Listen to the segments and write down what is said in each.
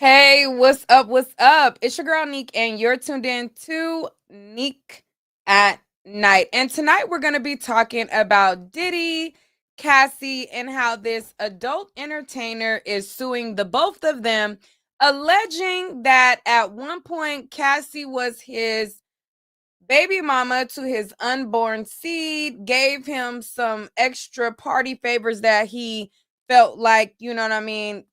Hey, what's up? What's up? It's your girl Neek, and you're tuned in to Neek at Night. And tonight we're going to be talking about Diddy, Cassie, and how this adult entertainer is suing the both of them, alleging that at one point Cassie was his baby mama to his unborn seed, gave him some extra party favors that he felt like,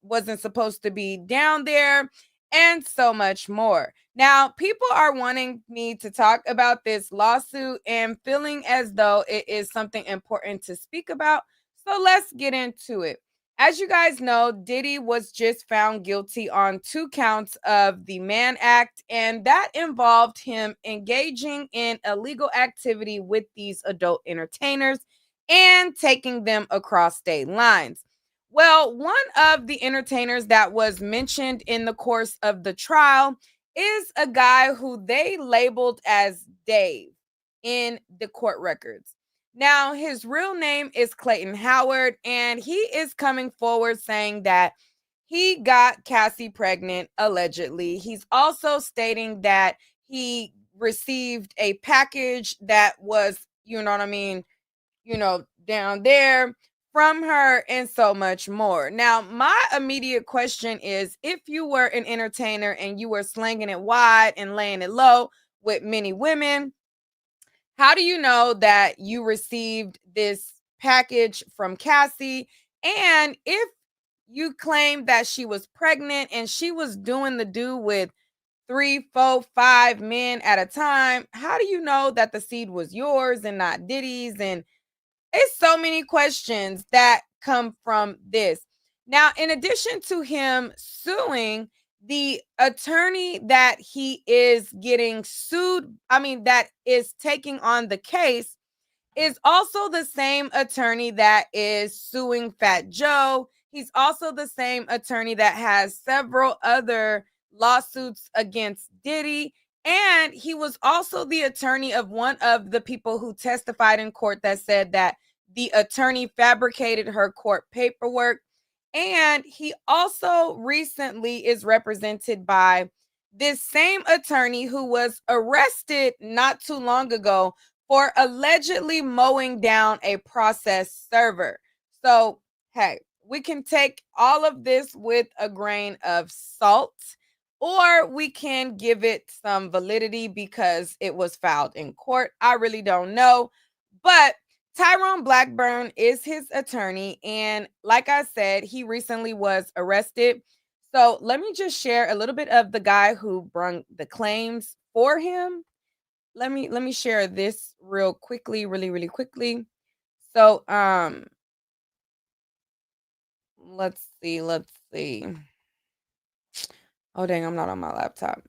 wasn't supposed to be down there, and so much more. Now, people are wanting me to talk about this lawsuit and feeling as though it is something important to speak about. So let's get into it. As you guys know, Diddy was just found guilty on 2 counts of the Mann Act, and that involved him engaging in illegal activity with these adult entertainers and taking them across state lines. Well, one of the entertainers that was mentioned in the course of the trial is a guy who they labeled as Dave in the court records. Now, his real name is Clayton Howard, and he is coming forward saying that he got Cassie pregnant, allegedly. He's also stating that he received a package that was, down there from her and so much more. Now, my immediate question is, if you were an entertainer and you were slanging it wide and laying it low with many women, how do you know that you received this package from Cassie? And if you claim that she was pregnant and she was doing the do with 3, 4, 5 men at a time, how do you know that the seed was yours and not Diddy's? And it's so many questions that come from this. Now, in addition to him suing, the attorney that he is getting sued, that is taking on the case, is also the same attorney that is suing Fat Joe. He's also the same attorney that has several other lawsuits against Diddy. And he was also the attorney of one of the people who testified in court that said that the attorney fabricated her court paperwork. And he also recently is represented by this same attorney who was arrested not too long ago for allegedly mowing down a process server. So, hey, we can take all of this with a grain of salt, or we can give it some validity because it was filed in court. I really don't know. But Tyrone Blackburn is his attorney. And like I said, he recently was arrested. So let me just share a little bit of the guy who brung the claims for him. Let me share this real quickly, really quickly. So let's see. Oh dang, I'm not on my laptop.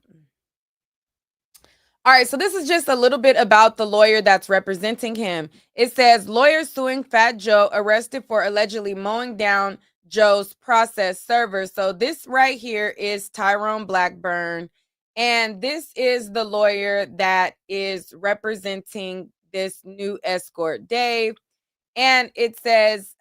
All right, so this is just a little bit about the lawyer that's representing him. It says lawyer suing Fat Joe arrested for allegedly mowing down Joe's process server. So this right here is Tyrone Blackburn, and this is the lawyer that is representing this new escort, Dave. And it says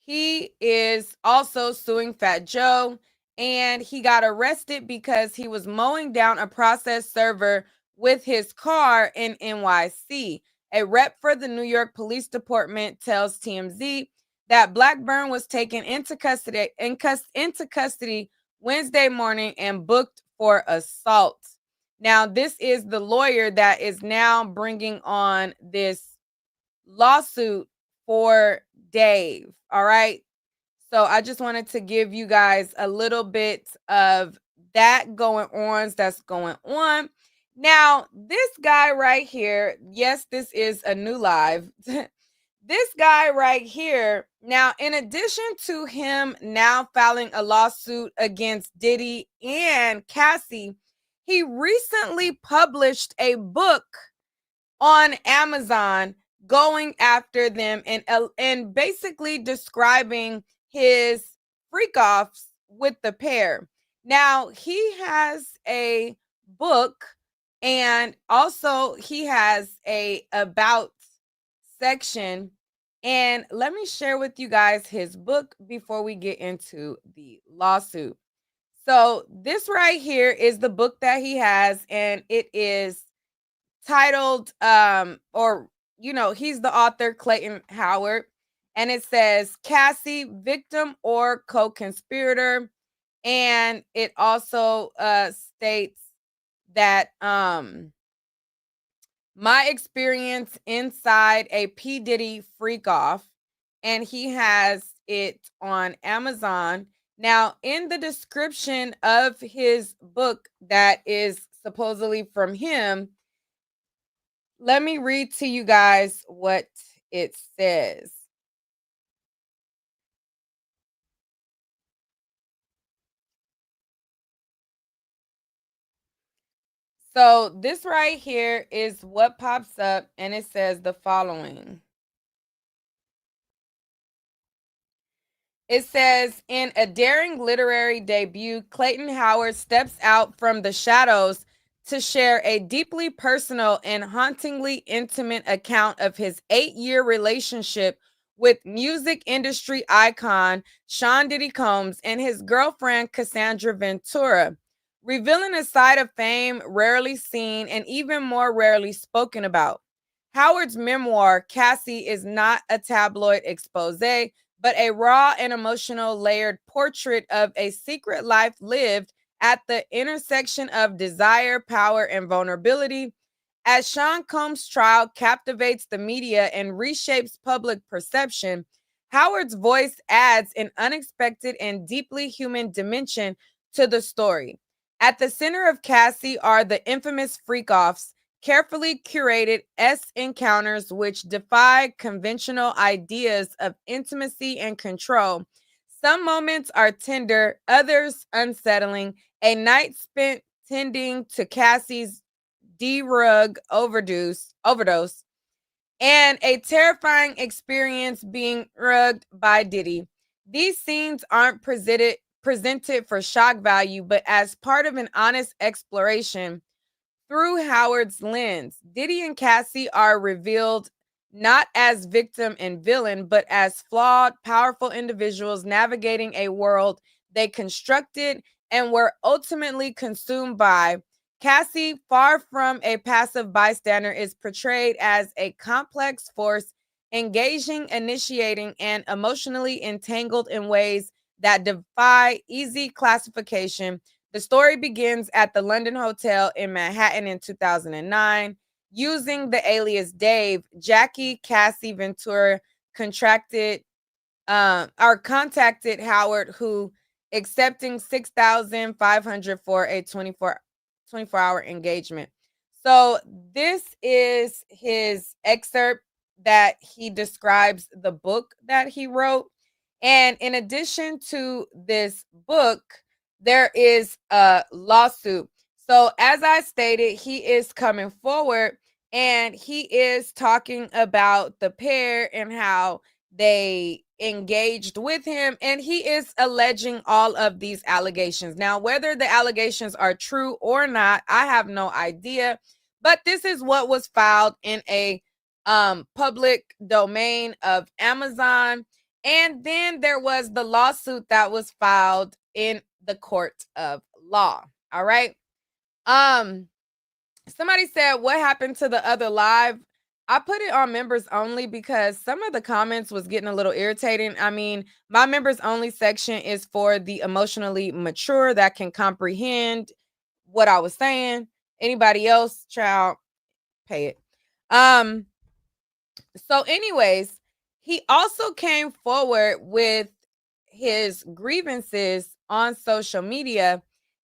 he is also suing Fat Joe, and he got arrested because he was mowing down a process server with his car in NYC. A rep for the New York Police Department tells TMZ that Blackburn was taken into custody Wednesday morning and booked for assault. Now, this is the lawyer that is now bringing on this lawsuit for Dave. All right. So I just wanted to give you guys a little bit of that that's going on. Now, this guy right here, yes, this is a new live. This guy right here, now, in addition to him now filing a lawsuit against Diddy and Cassie, he recently published a book on Amazon going after them and basically describing his freak offs with the pair. Now, he has a book, and also he has a about section, And let me share with you guys his book before we get into the lawsuit. So, this right here is the book that he has, and it is titled, or, he's the author, Clayton Howard, and it says Cassie, Victim or Co-Conspirator. And it also states that my experience inside a P. Diddy freak off, and he has it on Amazon. Now, in the description of his book that is supposedly from him, let me read to you guys what it says. So, this right here is what pops up, and it says the following. It says, in a daring literary debut, Clayton Howard steps out from the shadows to share a deeply personal and hauntingly intimate account of his 8-year relationship with music industry icon Sean Diddy Combs and his girlfriend Cassandra Ventura, revealing a side of fame rarely seen and even more rarely spoken about. Howard's memoir, Cassie, is not a tabloid expose, but a raw and emotional layered portrait of a secret life lived at the intersection of desire, power, and vulnerability. As Sean Combs' trial captivates the media and reshapes public perception, Howard's voice adds an unexpected and deeply human dimension to the story. At the center of Cassie are the infamous freak-offs, carefully curated encounters which defy conventional ideas of intimacy and control. Some moments are tender, others unsettling. A night spent tending to Cassie's D-rug overdose, and a terrifying experience being rugged by Diddy. These scenes aren't presented for shock value, but as part of an honest exploration through Howard's lens. Diddy and Cassie are revealed not as victim and villain, but as flawed, powerful individuals navigating a world they constructed and were ultimately consumed by. Cassie, far from a passive bystander, is portrayed as a complex force, engaging, initiating, and emotionally entangled in ways that defy easy classification. The story begins at the London Hotel in Manhattan in 2009. Using the alias Dave, Jackie Cassie Ventura contacted Howard, who accepting $6,500 for a 24-hour engagement. So this is his excerpt that he describes the book that he wrote. And in addition to this book, there is a lawsuit. So, as I stated, he is coming forward and he is talking about the pair and how they engaged with him. And he is alleging all of these allegations. Now, whether the allegations are true or not, I have no idea. But this is what was filed in a public domain of Amazon. And then there was the lawsuit that was filed in the court of law. All right. Somebody said, what happened to the other live? I put it on members only because some of the comments was getting a little irritating. I mean, my members only section is for the emotionally mature that can comprehend what I was saying. Anybody else, child, pay it. So anyways, he also came forward with his grievances on social media,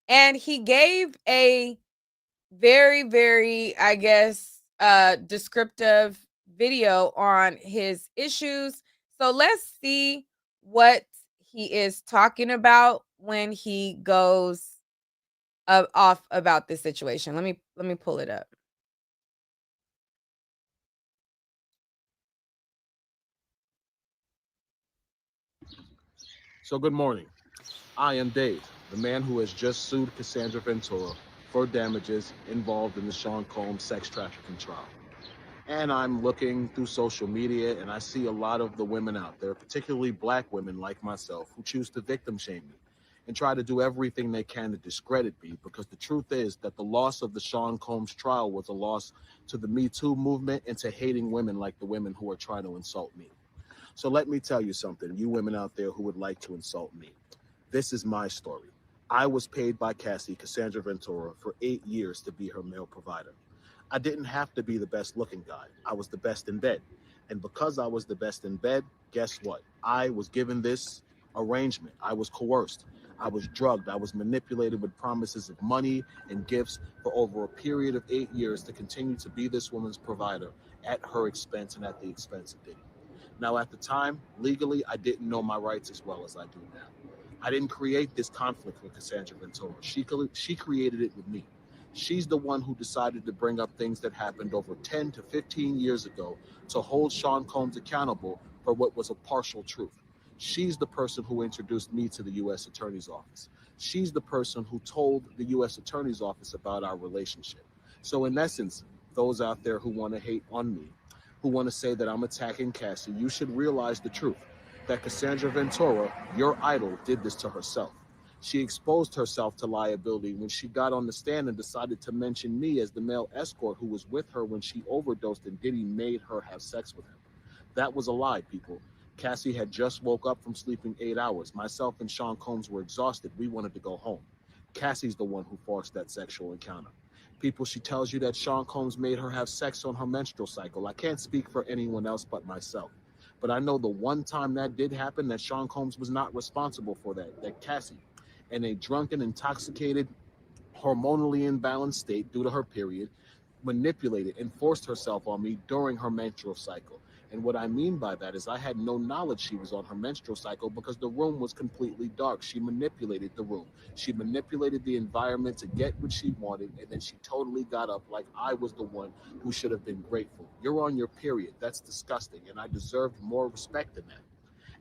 and he gave a very, very, I guess, descriptive video on his issues. So let's see what he is talking about when he goes off about this situation. Let me pull it up. So good morning. I am Dave, the man who has just sued Cassandra Ventura for damages involved in the Sean Combs sex trafficking trial. And I'm looking through social media and I see a lot of the women out there, particularly black women like myself, who choose to victim shame me and try to do everything they can to discredit me, because the truth is that the loss of the Sean Combs trial was a loss to the Me Too movement and to hating women like the women who are trying to insult me. So let me tell you something, you women out there who would like to insult me. This is my story. I was paid by Cassie, Cassandra Ventura, for 8 years to be her male provider. I didn't have to be the best looking guy. I was the best in bed. And because I was the best in bed, guess what? I was given this arrangement. I was coerced. I was drugged. I was manipulated with promises of money and gifts for over a period of 8 years to continue to be this woman's provider at her expense and at the expense of Diddy. Now, at the time, legally, I didn't know my rights as well as I do now. I didn't create this conflict with Cassandra Ventura. She created it with me. She's the one who decided to bring up things that happened over 10 to 15 years ago to hold Sean Combs accountable for what was a partial truth. She's the person who introduced me to the U.S. Attorney's Office. She's the person who told the U.S. Attorney's Office about our relationship. So, in essence, those out there who want to hate on me, who want to say that I'm attacking Cassie, you should realize the truth that Cassandra Ventura, your idol, did this to herself. She exposed herself to liability when she got on the stand and decided to mention me as the male escort who was with her when she overdosed and Diddy made her have sex with him. That was a lie, people. Cassie had just woke up from sleeping 8 hours. Myself and Sean Combs were exhausted. We wanted to go home. Cassie's the one who forced that sexual encounter. People, she tells you that Sean Combs made her have sex on her menstrual cycle. I can't speak for anyone else but myself. But I know the one time that did happen, that Sean Combs was not responsible for that. That Cassie, in a drunken, intoxicated, hormonally imbalanced state due to her period, manipulated and forced herself on me during her menstrual cycle. And what I mean by that is I had no knowledge she was on her menstrual cycle because the room was completely dark. She manipulated the room. She manipulated the environment to get what she wanted, and then she totally got up like I was the one who should have been grateful. You're on your period. That's disgusting, and I deserved more respect than that.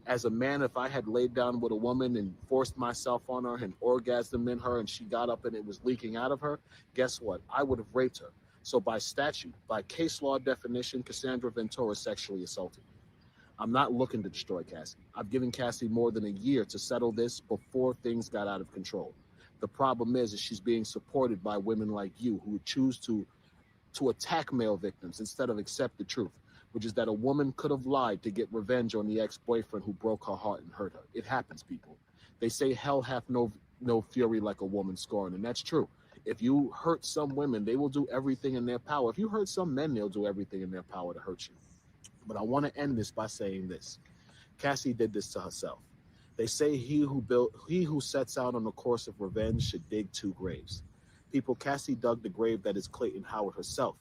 As a man, if I had laid down with a woman and forced myself on her and orgasmed in her and she got up and it was leaking out of her, guess what? I would have raped her. So by statute, by case law definition, Cassandra Ventura sexually assaulted me. I'm not looking to destroy Cassie. I've given Cassie more than a year to settle this before things got out of control. The problem is she's being supported by women like you who choose to attack male victims instead of accept the truth, which is that a woman could have lied to get revenge on the ex-boyfriend who broke her heart and hurt her. It happens, people. They say hell hath no fury like a woman scorned, and that's true. If you hurt some women, they will do everything in their power. If you hurt some men, they'll do everything in their power to hurt you. But I want to end this by saying this. Cassie did this to herself. They say he who sets out on a course of revenge should dig two graves. People, Cassie dug the grave that is Clayton Howard herself.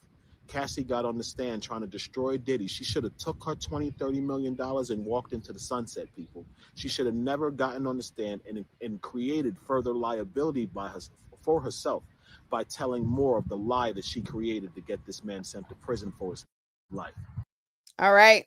Cassie got on the stand trying to destroy Diddy. She should have took her 20, $30 million and walked into the sunset, people. She should have never gotten on the stand and created further liability for herself by telling more of the lie that she created to get this man sent to prison for his life. All right.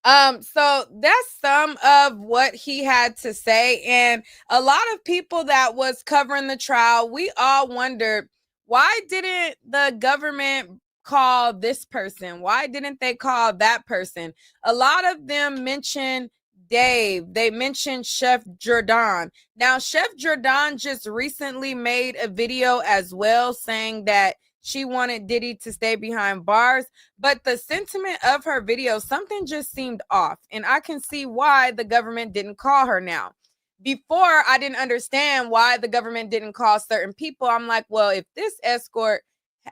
So that's some of what he had to say. And a lot of people that was covering the trial, we all wondered, why didn't the government call this person? Why didn't they call that person? A lot of them mentioned Dave. They mentioned Chef Jordan. Now, Chef Jordan just recently made a video as well saying that she wanted Diddy to stay behind bars, but the sentiment of her video, something just seemed off. And I can see why the government didn't call her now. Before, I didn't understand why the government didn't call certain people. I'm like, well, if this escort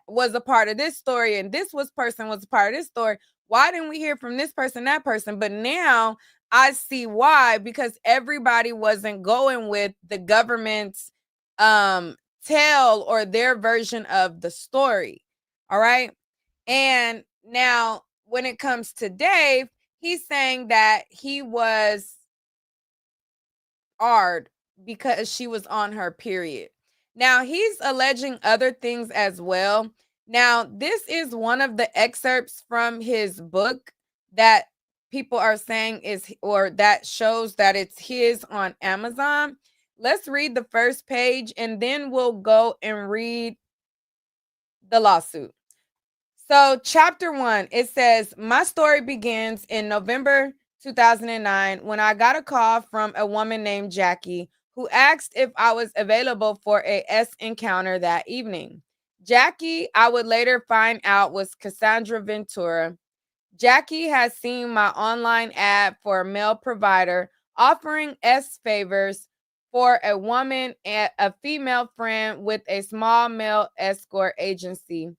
was a part of this story and this person was a part of this story, why didn't we hear from this person, that person? But now I see why, because everybody wasn't going with the government's tell or their version of the story. All right. And now when it comes to Dave, he's saying that he was AR'd because she was on her period. Now he's alleging other things as well. Now, this is one of the excerpts from his book that people are saying is, or that shows that it's his on Amazon. Let's read the first page and then we'll go and read the lawsuit. So, chapter 1, it says, my story begins in November 2009 when I got a call from a woman named Jackie who asked if I was available for a S encounter that evening. Jackie, I would later find out, was Cassandra Ventura. Jackie has seen my online ad for a male provider offering S favors for a woman and a female friend with a small male escort agency.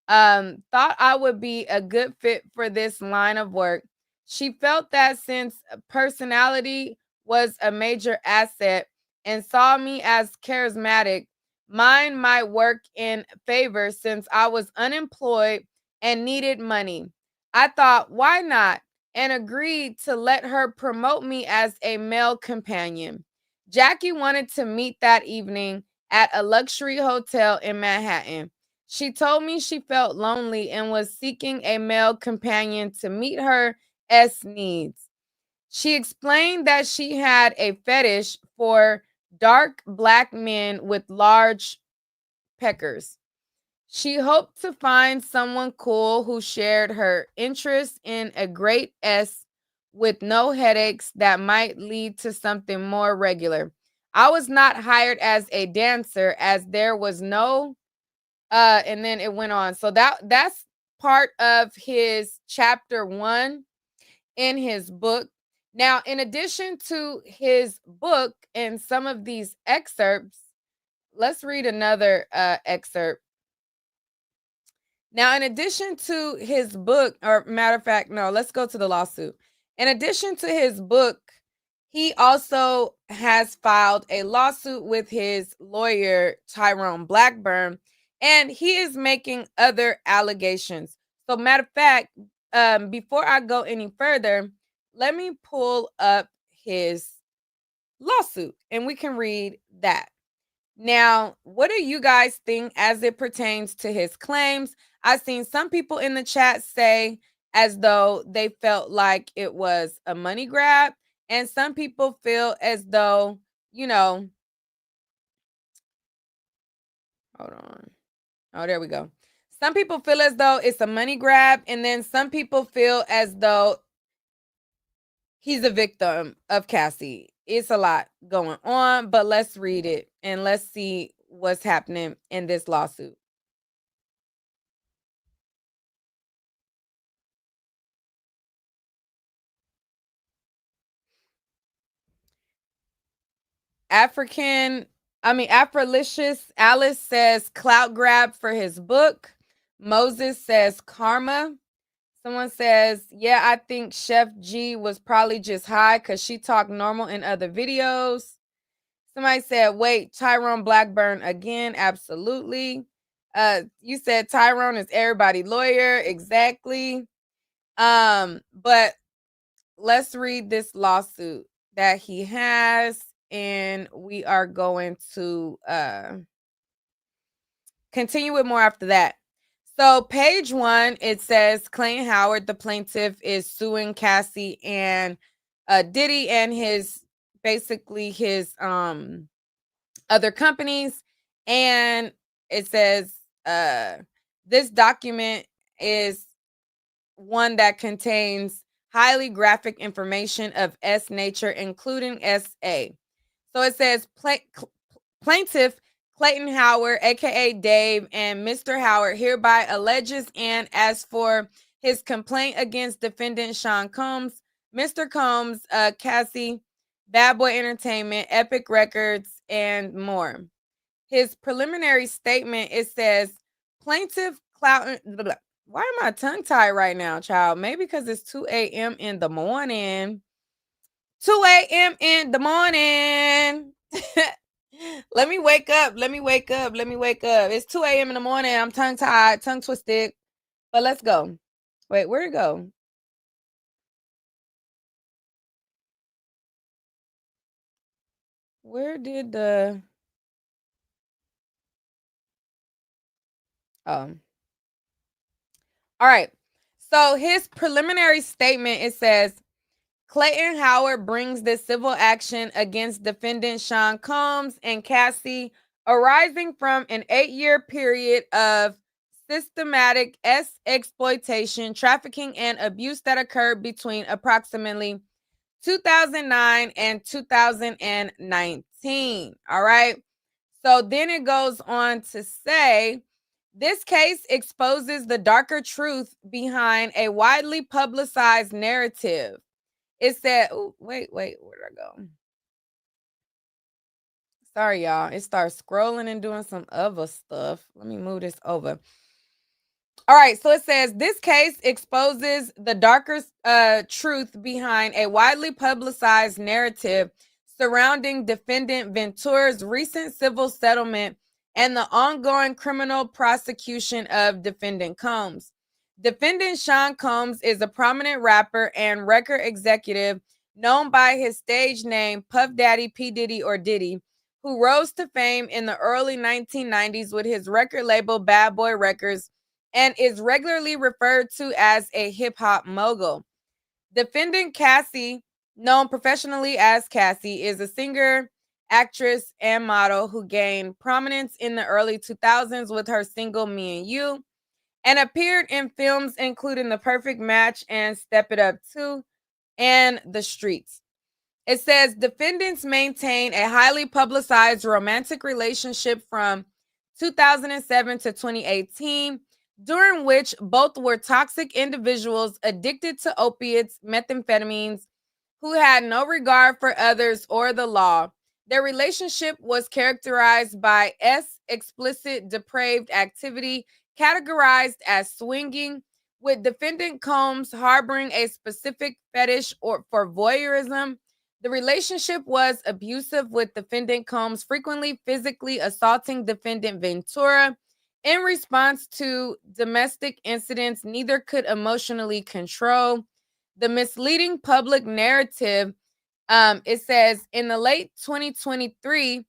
Thought I would be a good fit for this line of work. She felt that since personality was a major asset and saw me as charismatic, mine might work in favor since I was unemployed and needed money. I thought, why not? And agreed to let her promote me as a male companion. Jackie wanted to meet that evening at a luxury hotel in Manhattan. She told me she felt lonely and was seeking a male companion to meet her S needs. She explained that she had a fetish for dark black men with large peckers. She hoped to find someone cool who shared her interest in a great S with no headaches that might lead to something more regular. I was not hired as a dancer as there was no and then it went on. So that's part of his chapter 1 in his book. Now, in addition to his book and some of these excerpts, let's read another excerpt. Now, in addition to his book, or matter of fact, no, let's go to the lawsuit. In addition to his book, he also has filed a lawsuit with his lawyer, Tyrone Blackburn, and he is making other allegations. So, matter of fact, before I go any further, let me pull up his lawsuit and we can read that. Now, what do you guys think as it pertains to his claims? I've seen some people in the chat say as though they felt like it was a money grab, and some people feel as though, hold on. Oh, there we go. Some people feel as though it's a money grab, and then some people feel as though he's a victim of Cassie. It's a lot going on, but let's read it and let's see what's happening in this lawsuit. Afrolicious Alice says clout grab for his book. Moses says karma. Someone says, yeah, I think Chef G was probably just high because she talked normal in other videos. Somebody said, wait, Tyrone Blackburn again. Absolutely. You said Tyrone is everybody's lawyer. Exactly. But let's read this lawsuit that he has, and we are going to continue with more after that. So, page 1, it says Clayton Howard, the plaintiff, is suing Cassie and Diddy and his other companies. And it says this document is one that contains highly graphic information of S nature, including SA. So it says plaintiff Clayton Howard, aka Dave, and Mr. Howard hereby alleges and asks for his complaint against defendant Sean Combs, Mr. Combs, Cassie, Bad Boy Entertainment, Epic Records, and more. His preliminary statement, it says plaintiff Clayton. Why am I tongue tied right now, child? Maybe because it's 2 a.m. in the morning. 2 a.m. in the morning. Let me wake up. It's 2 a.m. in the morning. I'm tongue tied, tongue twisted. But let's go. Wait, where'd it go? Where did the... Oh. All right. So his preliminary statement, it says, Clayton Howard brings this civil action against defendant Sean Combs and Cassie arising from an 8-year period of systematic exploitation, trafficking, and abuse that occurred between approximately 2009 and 2019. All right. So then it goes on to say this case exposes the darker truth behind a widely publicized narrative. It said, oh, wait, where did I go? Sorry, y'all. It starts scrolling and doing some other stuff. Let me move this over. All right, so it says this case exposes the darker truth behind a widely publicized narrative surrounding defendant Ventura's recent civil settlement and the ongoing criminal prosecution of defendant Combs. Defendant Sean Combs is a prominent rapper and record executive known by his stage name Puff Daddy, P. Diddy, or Diddy, who rose to fame in the early 1990s with his record label Bad Boy Records and is regularly referred to as a hip-hop mogul. Defendant Cassie, known professionally as Cassie, is a singer, actress, and model who gained prominence in the early 2000s with her single Me and You, and appeared in films including The Perfect Match and Step It Up 2 and The Streets. It says defendants maintain a highly publicized romantic relationship from 2007 to 2018, during which both were toxic individuals addicted to opiates, methamphetamines, who had no regard for others or the law. Their relationship was characterized by explicit depraved activity categorized as swinging, with defendant Combs harboring a specific fetish or for voyeurism. The relationship was abusive, with defendant Combs frequently physically assaulting defendant Ventura. In response to domestic incidents neither could emotionally control. The misleading public narrative, it says, in the late 2023,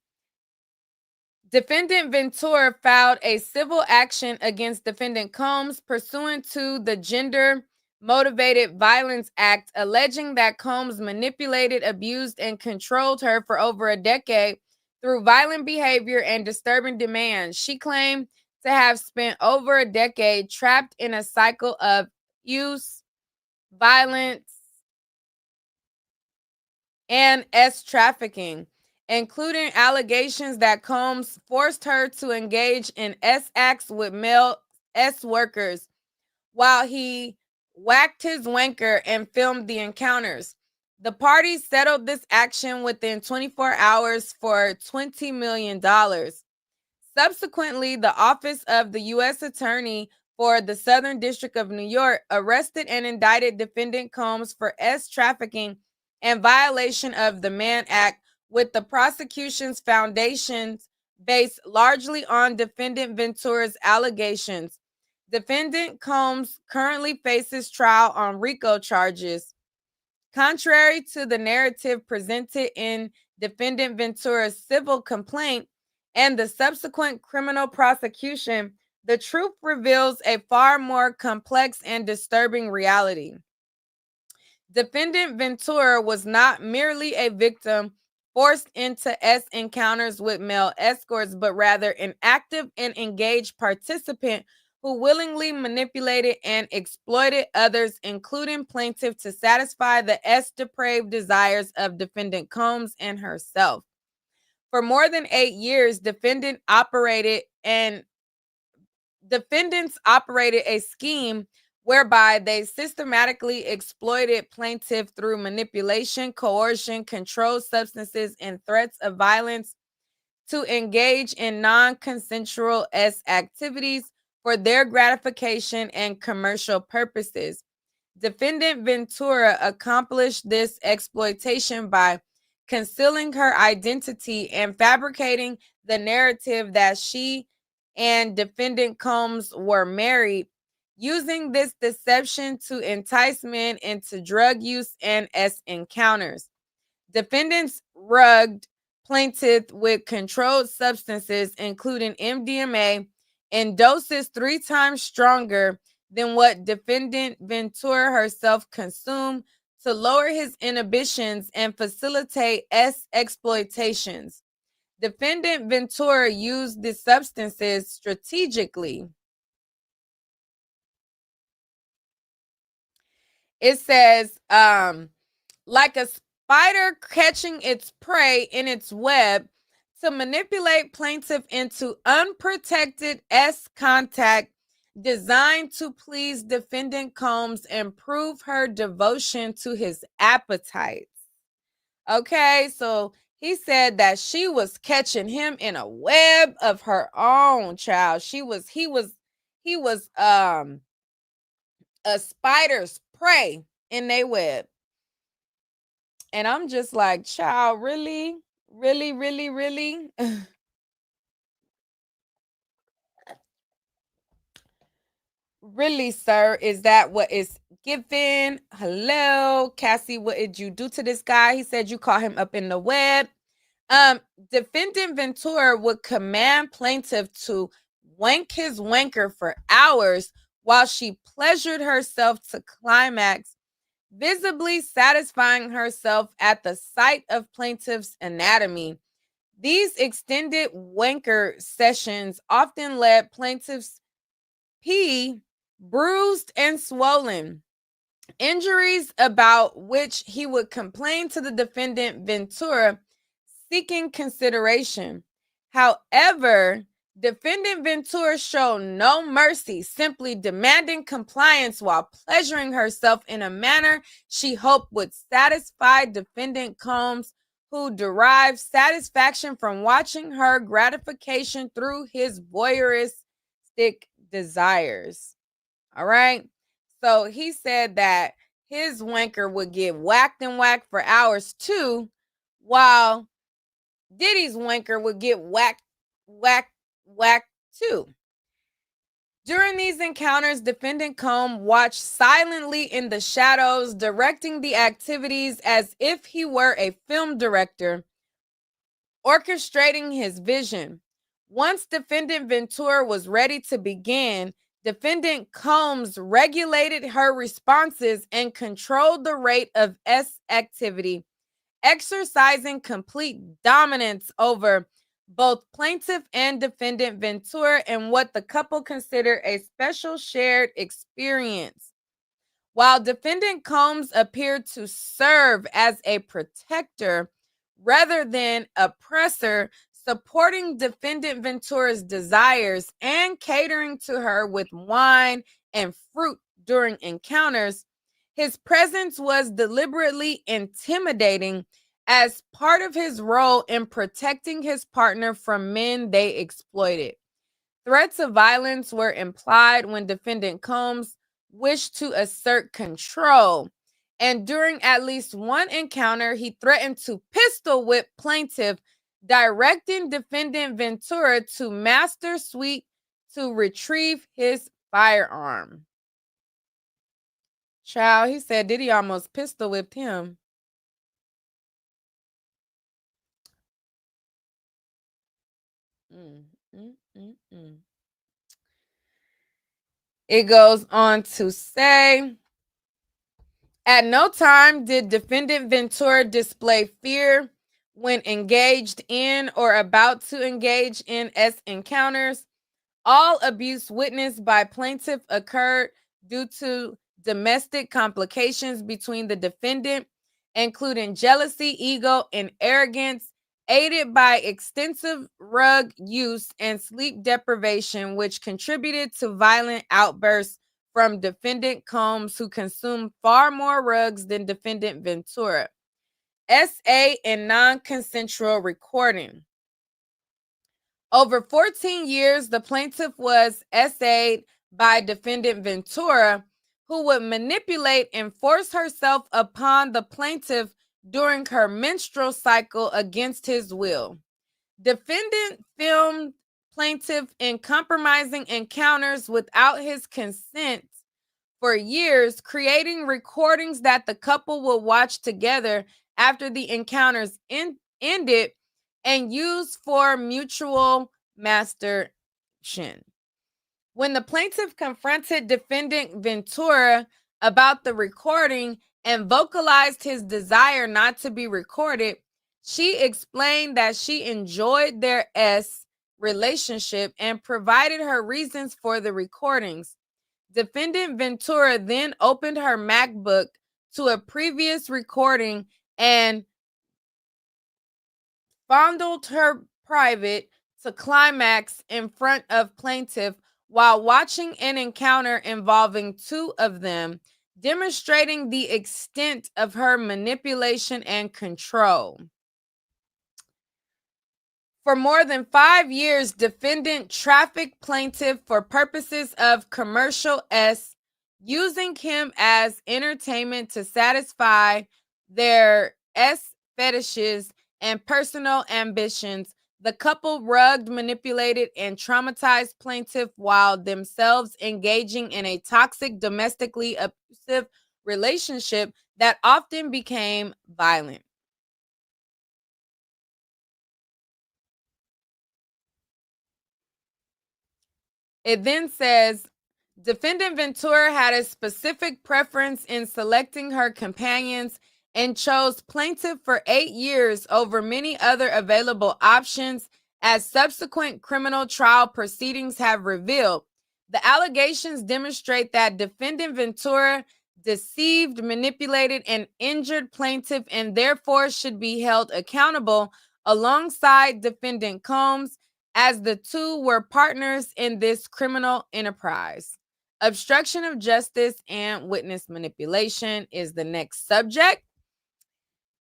defendant Ventura filed a civil action against defendant Combs pursuant to the Gender Motivated Violence Act, alleging that Combs manipulated, abused, and controlled her for over a decade through violent behavior and disturbing demands. She claimed to have spent over a decade trapped in a cycle of abuse, violence, and trafficking, including allegations that Combs forced her to engage in acts with male workers while he whacked his wanker and filmed the encounters. The parties settled this action within 24 hours for $20 million. Subsequently, the Office of the U.S. Attorney for the Southern District of New York arrested and indicted defendant Combs for trafficking and violation of the Mann Act, with the prosecution's foundations based largely on defendant Ventura's allegations. Defendant Combs currently faces trial on RICO charges. Contrary to the narrative presented in defendant Ventura's civil complaint and the subsequent criminal prosecution, the truth reveals a far more complex and disturbing reality. Defendant Ventura was not merely a victim forced into encounters with male escorts, but rather an active and engaged participant who willingly manipulated and exploited others, including plaintiff, to satisfy the depraved desires of defendant Combs and herself. For more than 8 years, defendants operated a scheme whereby they systematically exploited plaintiff through manipulation, coercion, controlled substances, and threats of violence to engage in non-consensual activities for their gratification and commercial purposes. Defendant Ventura accomplished this exploitation by concealing her identity and fabricating the narrative that she and defendant Combs were married, using this deception to entice men into drug use and encounters. Defendants rugged plaintiff with controlled substances, including MDMA, in doses 3 times stronger than what defendant Ventura herself consumed to lower his inhibitions and facilitate exploitations. Defendant Ventura used the substances strategically It says, like a spider catching its prey in its web to manipulate plaintiff into unprotected S contact designed to please defendant Combs and prove her devotion to his appetites. Okay, so he said that she was catching him in a web of her own, child. He was a spider's prey in their web. And I'm just like, child, really? Really, really, really? Really, sir? Is that what is given? Hello, Cassie, what did you do to this guy? He said you caught him up in the web. Defendant Ventura would command plaintiff to wank his wanker for hours while she pleasured herself to climax, visibly satisfying herself at the sight of plaintiff's anatomy. These extended wanker sessions often led plaintiff's pee bruised and swollen, injuries about which he would complain to the defendant Ventura, seeking consideration. However, defendant Ventura showed no mercy, simply demanding compliance while pleasuring herself in a manner she hoped would satisfy defendant Combs, who derived satisfaction from watching her gratification through his voyeuristic desires. All right. So he said that his wanker would get whacked and whacked for hours too, while Diddy's wanker would get whacked too. During these encounters, defendant Combe watched silently in the shadows, directing the activities as if he were a film director, orchestrating his vision. Once defendant Ventura was ready to begin, defendant Combs regulated her responses and controlled the rate of S activity, exercising complete dominance over both plaintiff and defendant Ventura in what the couple considered a special shared experience. While defendant Combs appeared to serve as a protector rather than oppressor, supporting defendant Ventura's desires and catering to her with wine and fruit during encounters, his presence was deliberately intimidating as part of his role in protecting his partner from men they exploited. Threats of violence were implied when defendant Combs wished to assert control, and during at least one encounter, he threatened to pistol whip plaintiff, directing defendant Ventura to Master Suite to retrieve his firearm. Child, he said Diddy almost pistol whipped him. It goes on to say, at no time did defendant Ventura display fear when engaged in or about to engage in S encounters. All abuse witnessed by plaintiff occurred due to domestic complications between the defendant, including jealousy, ego, and arrogance, aided by extensive rug use and sleep deprivation, which contributed to violent outbursts from defendant Combs, who consumed far more rugs than defendant Ventura. SA and non-consensual recording. Over 14 years, the plaintiff was SA'd by defendant Ventura, who would manipulate and force herself upon the plaintiff during her menstrual cycle against his will. Defendant filmed plaintiff in compromising encounters without his consent for years, creating recordings that the couple would watch together after the encounters ended and used for mutual masturbation. When the plaintiff confronted defendant Ventura about the recording and vocalized his desire not to be recorded, she explained that she enjoyed their S relationship and provided her reasons for the recordings. Defendant Ventura then opened her MacBook to a previous recording and fondled her private to climax in front of plaintiff while watching an encounter involving two of them, demonstrating the extent of her manipulation and control. For more than 5 years, defendant trafficked plaintiff for purposes of commercial S, using him as entertainment to satisfy their S fetishes and personal ambitions. The couple rugged, manipulated, and traumatized plaintiff while themselves engaging in a toxic, domestically abusive relationship that often became violent. It then says, defendant Ventura had a specific preference in selecting her companions and chose plaintiff for 8 years over many other available options, as subsequent criminal trial proceedings have revealed. The allegations demonstrate that defendant Ventura deceived, manipulated, and injured plaintiff and therefore should be held accountable alongside defendant Combs, as the two were partners in this criminal enterprise. Obstruction of justice and witness manipulation is the next subject.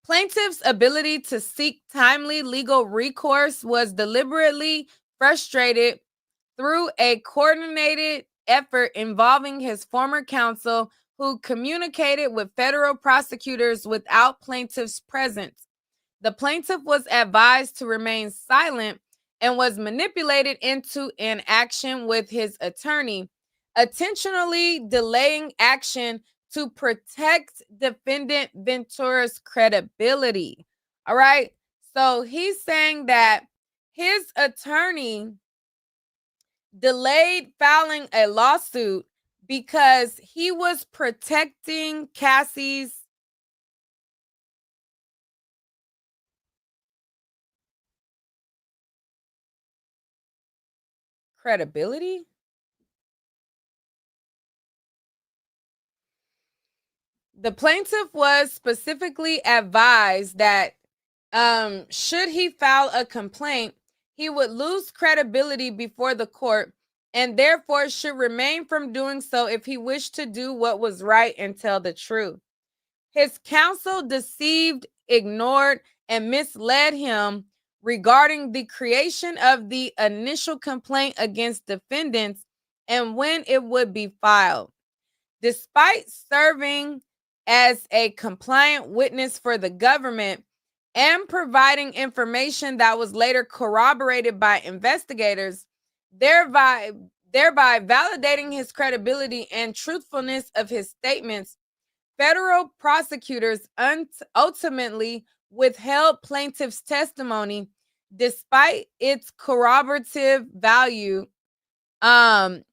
Plaintiff's ability to seek timely legal recourse was deliberately frustrated through a coordinated effort involving his former counsel, who communicated with federal prosecutors without plaintiff's presence. The plaintiff was advised to remain silent and was manipulated into an action with his attorney, intentionally delaying action to protect defendant Ventura's credibility. All right. So he's saying that his attorney delayed filing a lawsuit because he was protecting Cassie's credibility. The plaintiff was specifically advised that should he file a complaint, he would lose credibility before the court and therefore should refrain from doing so if he wished to do what was right and tell the truth. His counsel deceived, ignored, and misled him regarding the creation of the initial complaint against defendants and when it would be filed. Despite serving as a compliant witness for the government and providing information that was later corroborated by investigators, thereby validating his credibility and truthfulness of his statements, federal prosecutors ultimately withheld plaintiff's testimony despite its corroborative value and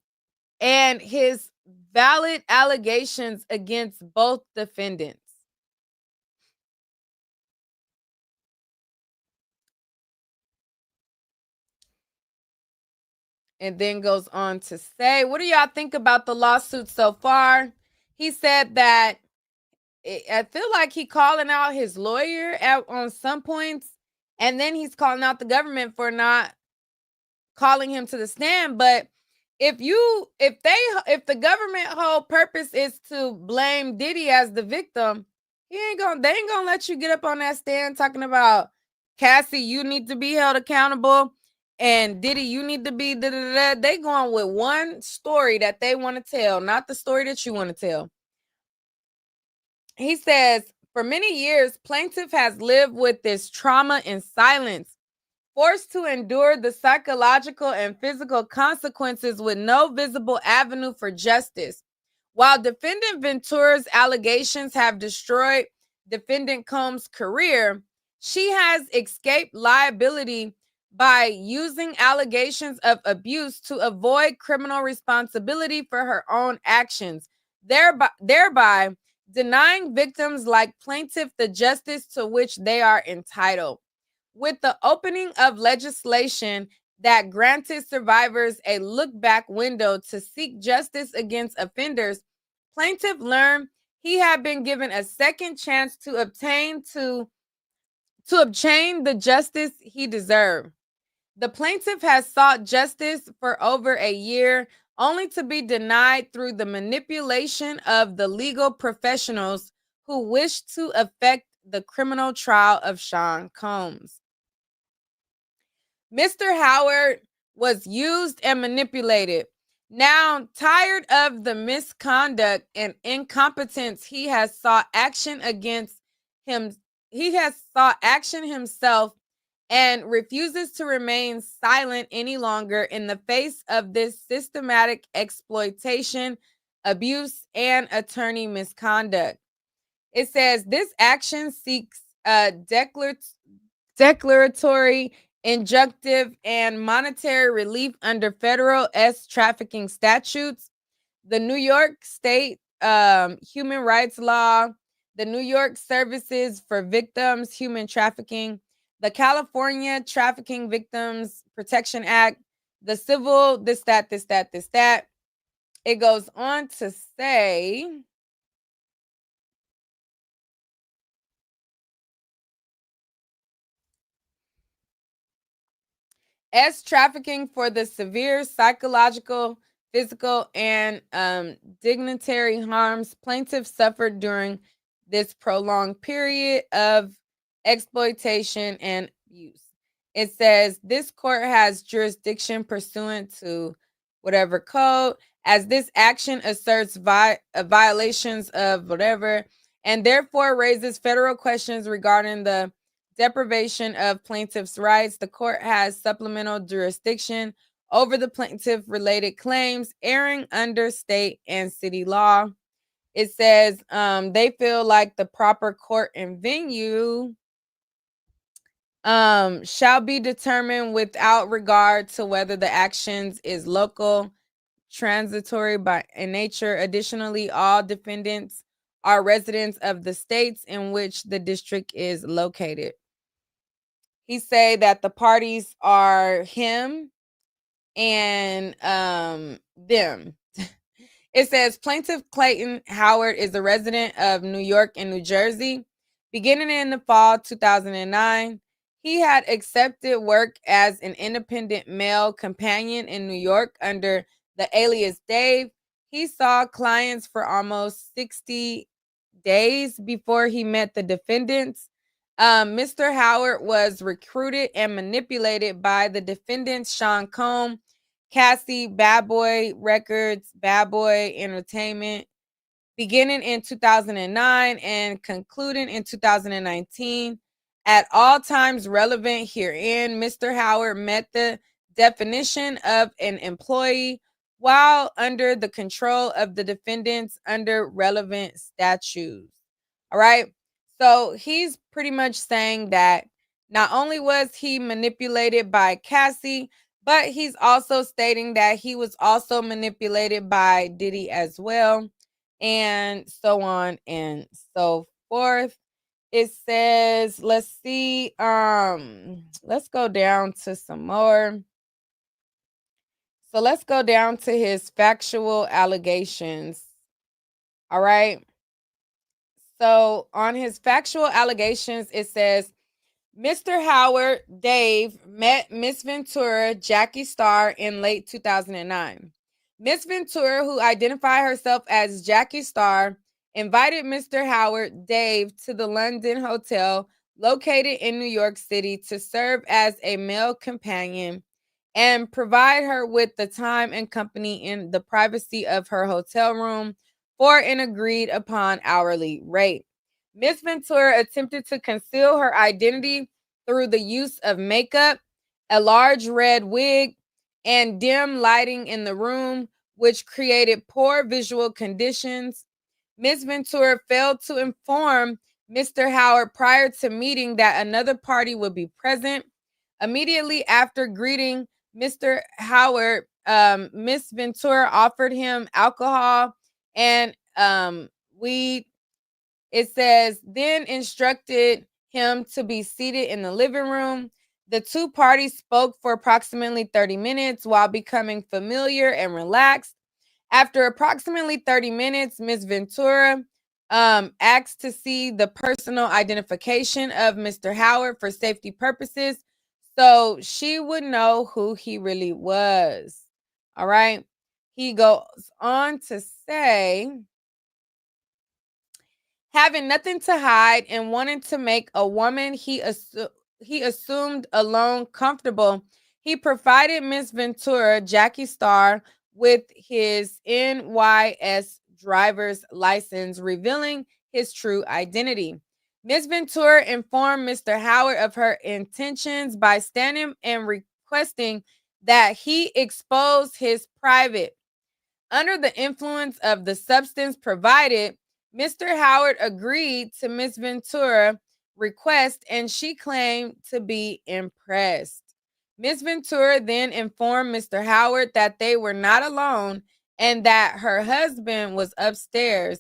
his valid allegations against both defendants. And then goes on to say, what do y'all think about the lawsuit so far? He said that I feel like he calling out his lawyer on some points, and then he's calling out the government for not calling him to the stand. But if the government whole purpose is to blame Diddy as the victim, they ain't gonna let you get up on that stand talking about Cassie, you need to be held accountable, and Diddy, you need to be da-da-da-da. They going with one story that they want to tell, not the story that you want to tell. He says, for many years, plaintiff has lived with this trauma in silence, forced to endure the psychological and physical consequences with no visible avenue for justice. While defendant Ventura's allegations have destroyed defendant Combs' career, she has escaped liability by using allegations of abuse to avoid criminal responsibility for her own actions, thereby denying victims like plaintiff the justice to which they are entitled. With the opening of legislation that granted survivors a look-back window to seek justice against offenders, plaintiff learned he had been given a second chance to obtain the justice he deserved. The plaintiff has sought justice for over a year, only to be denied through the manipulation of the legal professionals who wish to affect the criminal trial of Sean Combs. Mr. Howard was used and manipulated. Now, tired of the misconduct and incompetence, he has sought action against him. He has sought action himself and refuses to remain silent any longer in the face of this systematic exploitation, abuse, and attorney misconduct. It says this action seeks a declaratory, injunctive, and monetary relief under federal trafficking statutes, the New York State human rights law, the New York Services for Victims Human Trafficking, the California Trafficking Victims Protection Act, the civil this, that. It goes on to say, trafficking for the severe psychological, physical, and dignitary harms plaintiffs suffered during this prolonged period of exploitation and abuse. It says this court has jurisdiction pursuant to whatever code, as this action asserts violations of whatever, and therefore raises federal questions regarding the deprivation of plaintiff's rights. The court has supplemental jurisdiction over the plaintiff-related claims airing under state and city law. It says they feel like the proper court and venue shall be determined without regard to whether the actions is local, transitory by in nature. Additionally, all defendants are residents of the states in which the district is located. He say that the parties are him and them. It says plaintiff Clayton Howard is a resident of New York and New Jersey. Beginning in the fall 2009, he had accepted work as an independent male companion in New York under the alias Dave. He saw clients for almost 60 days before he met the defendants. Mr. Howard was recruited and manipulated by the defendants Sean Combs, Cassie, Bad Boy Records, Bad Boy Entertainment, beginning in 2009 and concluding in 2019. At all times relevant herein, Mr. Howard met the definition of an employee while under the control of the defendants under relevant statutes. All right. So he's pretty much saying that not only was he manipulated by Cassie, but he's also stating that he was also manipulated by Diddy as well, and so on and so forth. It says, let's see, let's go down to some more. So let's go down to his factual allegations. All right. So on his factual allegations, it says, Mr. Howard Dave met Miss Ventura, Jackie Starr, in late 2009. Miss Ventura, who identified herself as Jackie Starr, invited Mr. Howard Dave to the London hotel located in New York City to serve as a male companion and provide her with the time and company in the privacy of her hotel room for an agreed upon hourly rate. Miss Ventura attempted to conceal her identity through the use of makeup, a large red wig, and dim lighting in the room, which created poor visual conditions. Miss Ventura failed to inform Mr. Howard prior to meeting that another party would be present. Immediately after greeting Mr. Howard, Miss Ventura offered him alcohol and weed. It says, then instructed him to be seated in the living room. The two parties spoke for approximately 30 minutes while becoming familiar and relaxed. After approximately 30 minutes, Ms. Ventura asked to see the personal identification of Mr. Howard for safety purposes so she would know who he really was. All right. He goes on to say, having nothing to hide and wanting to make a woman he assumed alone comfortable, he provided Miss Ventura, Jackie Starr, with his NYS driver's license, revealing his true identity. Miss Ventura informed Mr. Howard of her intentions by standing and requesting that he expose his private. Under the influence of the substance provided, Mr. Howard agreed to Miss Ventura's request and she claimed to be impressed. Miss Ventura then informed Mr. Howard that they were not alone and that her husband was upstairs,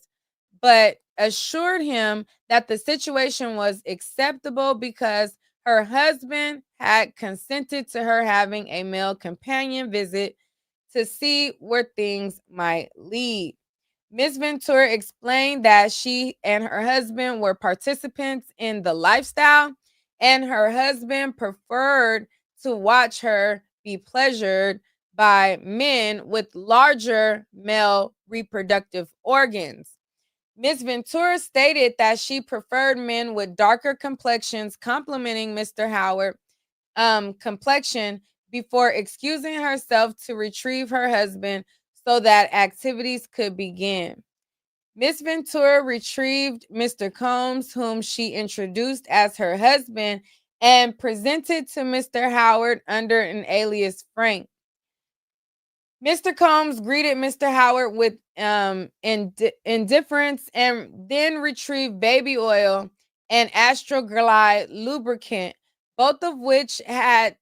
but assured him that the situation was acceptable because her husband had consented to her having a male companion visit to see where things might lead. Miss Ventura explained that she and her husband were participants in the lifestyle, and her husband preferred to watch her be pleasured by men with larger male reproductive organs. Miss Ventura stated that she preferred men with darker complexions, complimenting Mr. Howard complexion before excusing herself to retrieve her husband so that activities could begin. Miss Ventura retrieved Mr. Combs, whom she introduced as her husband, and presented to Mr. Howard under an alias Frank. Mr. Combs greeted Mr. Howard with indifference and then retrieved baby oil and Astroglide lubricant, both of which had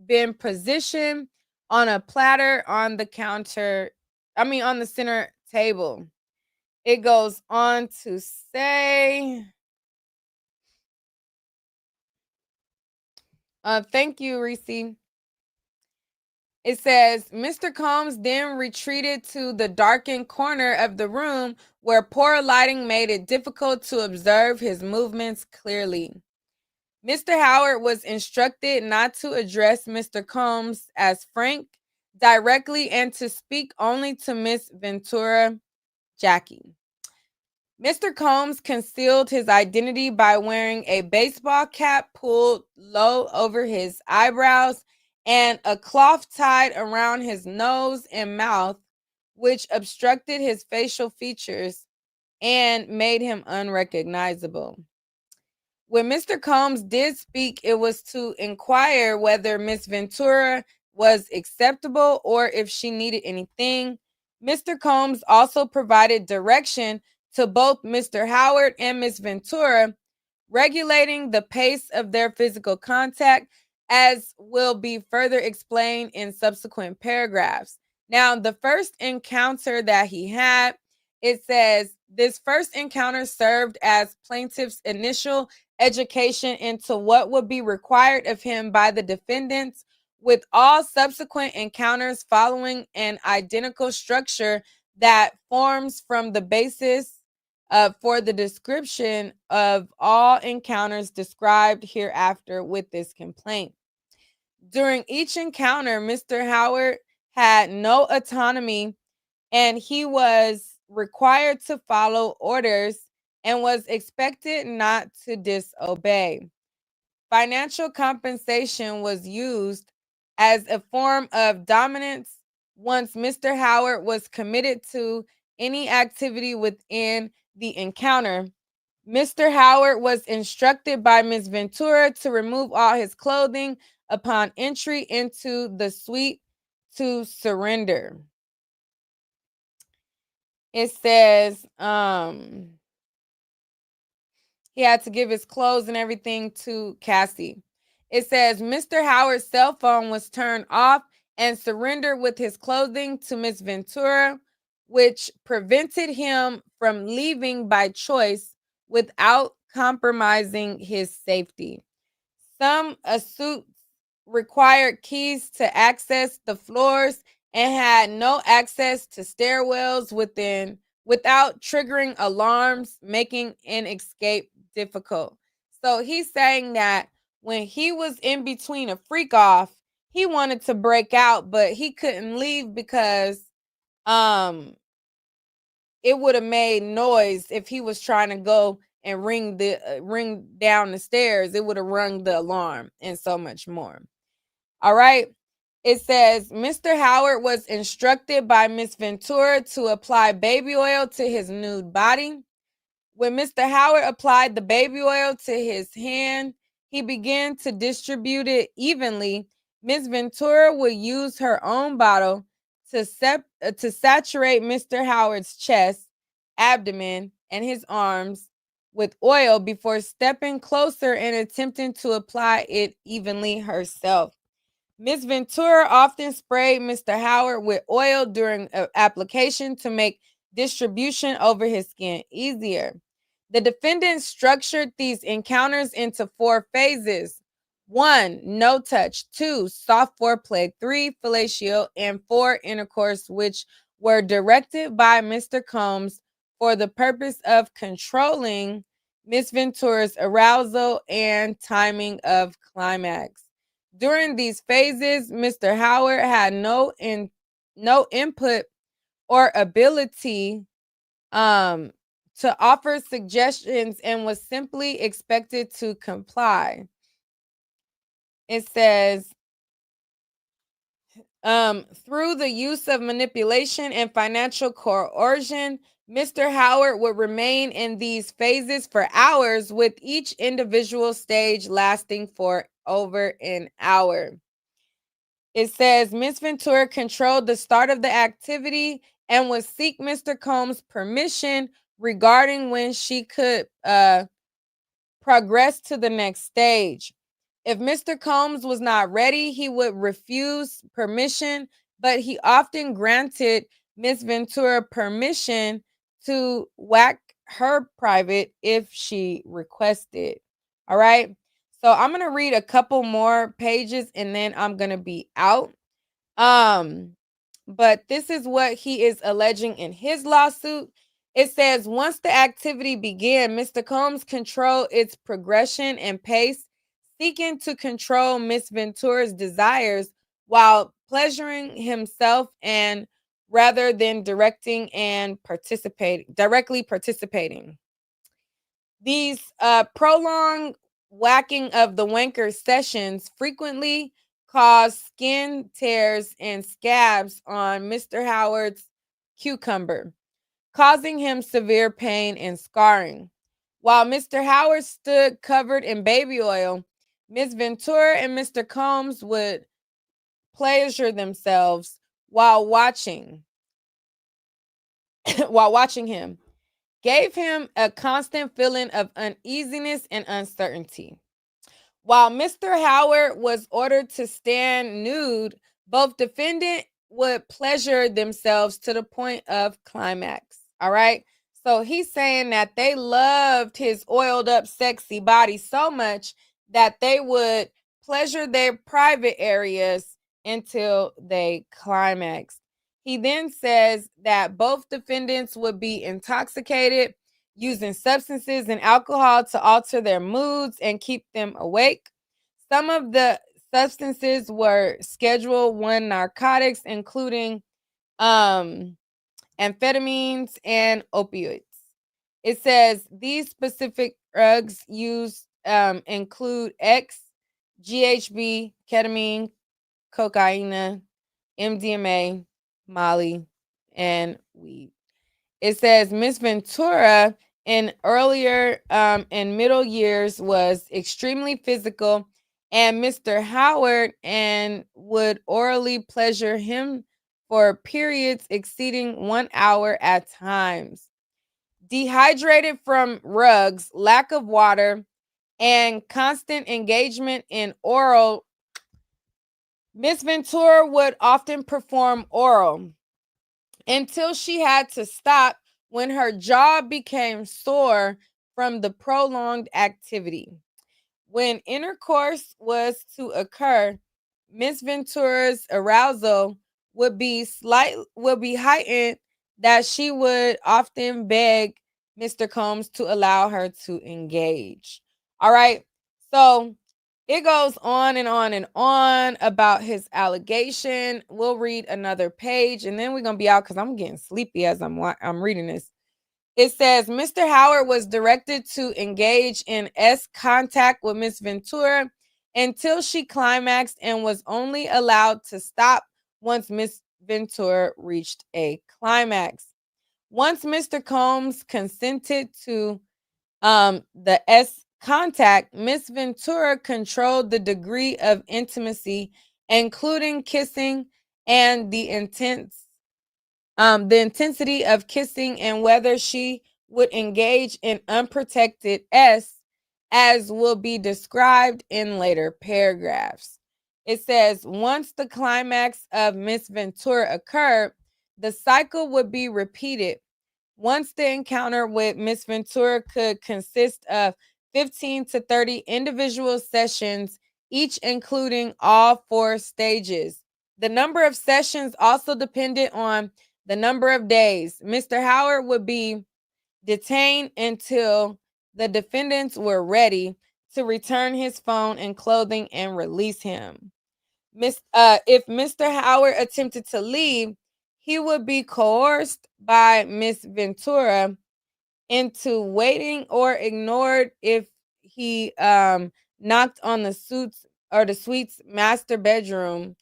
been positioned on a platter on the on the center table. It goes on to say, thank you, Reese. It says, Mr. Combs then retreated to the darkened corner of the room where poor lighting made it difficult to observe his movements clearly. Mr. Howard was instructed not to address Mr. Combs as Frank directly and to speak only to Miss Ventura, Jackie. Mr. Combs concealed his identity by wearing a baseball cap pulled low over his eyebrows and a cloth tied around his nose and mouth, which obstructed his facial features and made him unrecognizable. When Mr. Combs did speak, it was to inquire whether Miss Ventura was acceptable or if she needed anything. Mr. Combs also provided direction to both Mr. Howard and Miss Ventura, regulating the pace of their physical contact, as will be further explained in subsequent paragraphs. Now, the first encounter that he had, it says, this first encounter served as plaintiff's initial education into what would be required of him by the defendants, with all subsequent encounters following an identical structure that forms from the basis for the description of all encounters described hereafter with this complaint. During each encounter, Mr. Howard had no autonomy and he was required to follow orders and was expected not to disobey. Financial compensation was used as a form of dominance once Mr. Howard was committed to any activity within the encounter. Mr. Howard was instructed by Ms. Ventura to remove all his clothing upon entry into the suite to surrender. It says he had to give his clothes and everything to Cassie. It says Mr. Howard's cell phone was turned off and surrendered with his clothing to Miss Ventura, which prevented him from leaving by choice without compromising his safety. Some required keys to access the floors and had no access to stairwells without triggering alarms, making an escape difficult. So he's saying that when he was in between a freak off, he wanted to break out, but he couldn't leave because um it would have made noise if he was trying to go and ring down the stairs. It would have rung the alarm and so much more. All right. It says Mr. Howard was instructed by Miss Ventura to apply baby oil to his nude body. When Mr. Howard applied the baby oil to his hand, he began to distribute it evenly. Miss Ventura would use her own bottle to saturate Mr. Howard's chest, abdomen, and his arms with oil before stepping closer and attempting to apply it evenly herself. Miss Ventura often sprayed Mr. Howard with oil during application to make distribution over his skin easier. The defendant structured these encounters into 4 phases: 1, no touch; 2, soft foreplay; 3, fellatio; and 4, intercourse, which were directed by Mr. Combs for the purpose of controlling Miss Ventura's arousal and timing of climax. During these phases, Mr. Howard had no input or ability to offer suggestions and was simply expected to comply. It says, through the use of manipulation and financial coercion, Mr. Howard would remain in these phases for hours, with each individual stage lasting for over an hour. It says Miss Ventura controlled the start of the activity and would seek Mr. Combs' permission regarding when she could progress to the next stage. If Mr. Combs was not ready, he would refuse permission, but he often granted Miss Ventura permission to whack her private if she requested. All right. So I'm going to read a couple more pages and then I'm going to be out. But this is what he is alleging in his lawsuit. It says once the activity began, Mr. Combs controlled its progression and pace, seeking to control Miss Ventura's desires while pleasuring himself and rather than directly participating. These prolonged whacking of the wanker sessions frequently caused skin tears and scabs on Mr. Howard's cucumber, causing him severe pain and scarring. While Mr. Howard stood covered in baby oil, Miss Ventura and Mr. Combs would pleasure themselves while watching while watching him, gave him a constant feeling of uneasiness and uncertainty. While Mr. Howard was ordered to stand nude, both defendant would pleasure themselves to the point of climax. All right. So he's saying that they loved his oiled up, sexy body so much that they would pleasure their private areas until they climaxed. He then says that both defendants would be intoxicated, using substances and alcohol to alter their moods and keep them awake. Some of the substances were Schedule 1 narcotics, including amphetamines and opioids. It says these specific drugs used include X, GHB, ketamine, cocaine, MDMA, Molly, and weed. It says Miss Ventura in earlier and middle years was extremely physical, and Mr. Howard and would orally pleasure him for periods exceeding 1 hour at times. Dehydrated from rugs, lack of water, and constant engagement in oral, Miss Ventura would often perform oral until she had to stop when her jaw became sore from the prolonged activity. When intercourse was to occur, Miss Ventura's arousal would be heightened, that she would often beg Mr. Combs to allow her to engage. All right. So it goes on and on and on about his allegation. We'll read another page and then we're going to be out cuz I'm getting sleepy as I'm reading this. It says Mr. Howard was directed to engage in contact with Miss Ventura until she climaxed and was only allowed to stop once Miss Ventura reached a climax. Once Mr. Combs consented to the contact, Miss Ventura controlled the degree of intimacy, including kissing and the intensity of kissing, and whether she would engage in unprotected as will be described in later paragraphs. It says once the climax of Miss Ventura occurred, the cycle would be repeated. Once the encounter with Miss Ventura could consist of 15 to 30 individual sessions, each including all 4 stages. The number of sessions also depended on the number of days. Mr. Howard would be detained until the defendants were ready to return his phone and clothing and release him. If Mr. Howard attempted to leave, he would be coerced by Miss Ventura into waiting or ignored if he knocked on the suite's master bedroom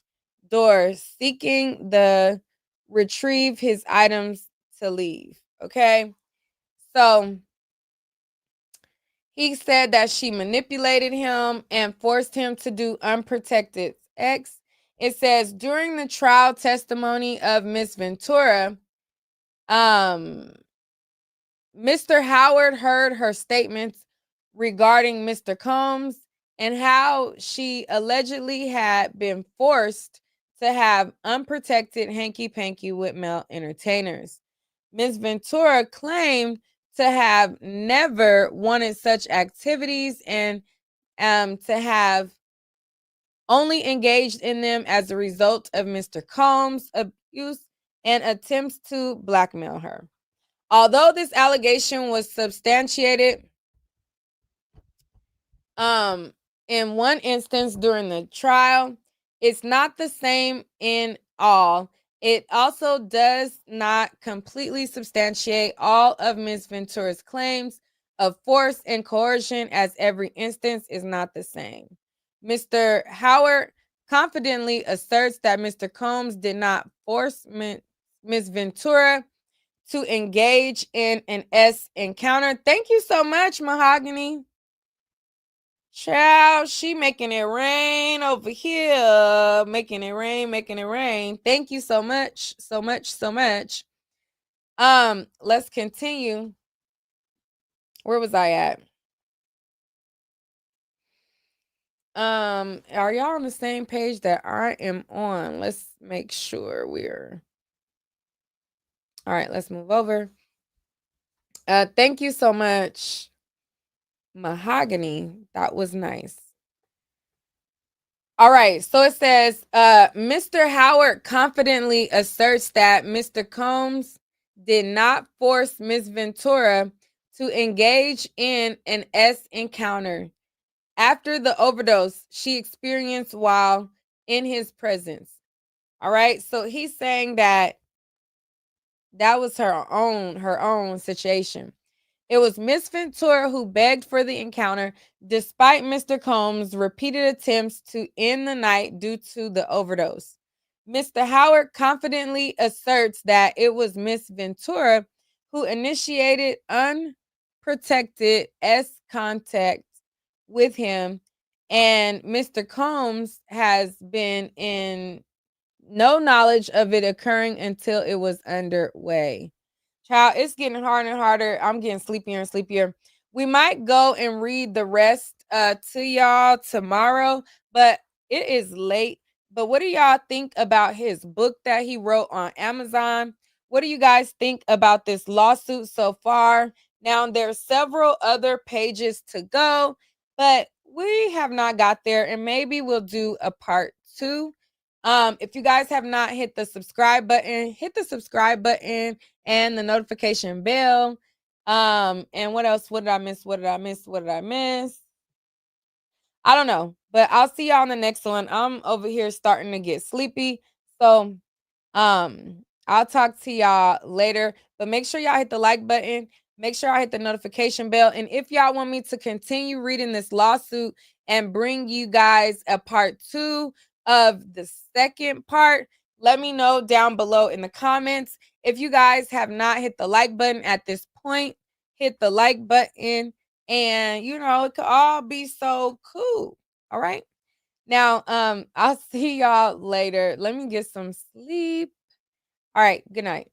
door seeking the retrieve his items to leave. Okay? So he said that she manipulated him and forced him to do unprotected sex. It says during the trial testimony of Miss Ventura, Mr. Howard heard her statements regarding Mr. Combs and how she allegedly had been forced to have unprotected hanky-panky with male entertainers. Ms. Ventura claimed to have never wanted such activities and to have only engaged in them as a result of Mr. Combs' abuse and attempts to blackmail her. Although this allegation was substantiated in one instance during the trial, it's not the same in all. It also does not completely substantiate all of Ms. Ventura's claims of force and coercion, as every instance is not the same. Mr. Howard confidently asserts that Mr. Combs did not force Ms. Ventura to engage in an encounter. Thank you so much, Mahogany. Child, she making it rain over here. Making it rain, making it rain. Thank you so much. So much, so much. Let's continue. Where was I at? Are y'all on the same page that I am on? Let's make sure we're all right, let's move over. Thank you so much, Mahogany. That was nice. All right, so it says Mr. Howard confidently asserts that Mr. Combs did not force Ms. Ventura to engage in an encounter after the overdose she experienced while in his presence. All right, so he's saying that was her own situation. It was Miss Ventura who begged for the encounter, despite Mr. Combs' repeated attempts to end the night due to the overdose. Mr. Howard confidently asserts that it was Miss Ventura who initiated unprotected contact with him, and Mr. Combs has been in no knowledge of it occurring until it was underway. Child, it's getting harder and harder. I'm getting sleepier and sleepier. We might go and read the rest to y'all tomorrow, but it is late. But what do y'all think about his book that he wrote on Amazon? What do you guys think about this lawsuit so far? Now, there's several other pages to go, but we have not got there, and maybe we'll do a part 2. If you guys have not hit the subscribe button, hit the subscribe button and the notification bell. And what else? What did I miss? What did I miss? What did I miss? I don't know, but I'll see y'all on the next one. I'm over here starting to get sleepy. So I'll talk to y'all later, but make sure y'all hit the like button. Make sure I hit the notification bell. And if y'all want me to continue reading this lawsuit and bring you guys a part 2 of the second part, let me know down below in the comments. If you guys have not hit the like button at this point, hit the like button, and it could all be so cool. All right. Now, I'll see y'all later. Let me get some sleep. All right. Good night.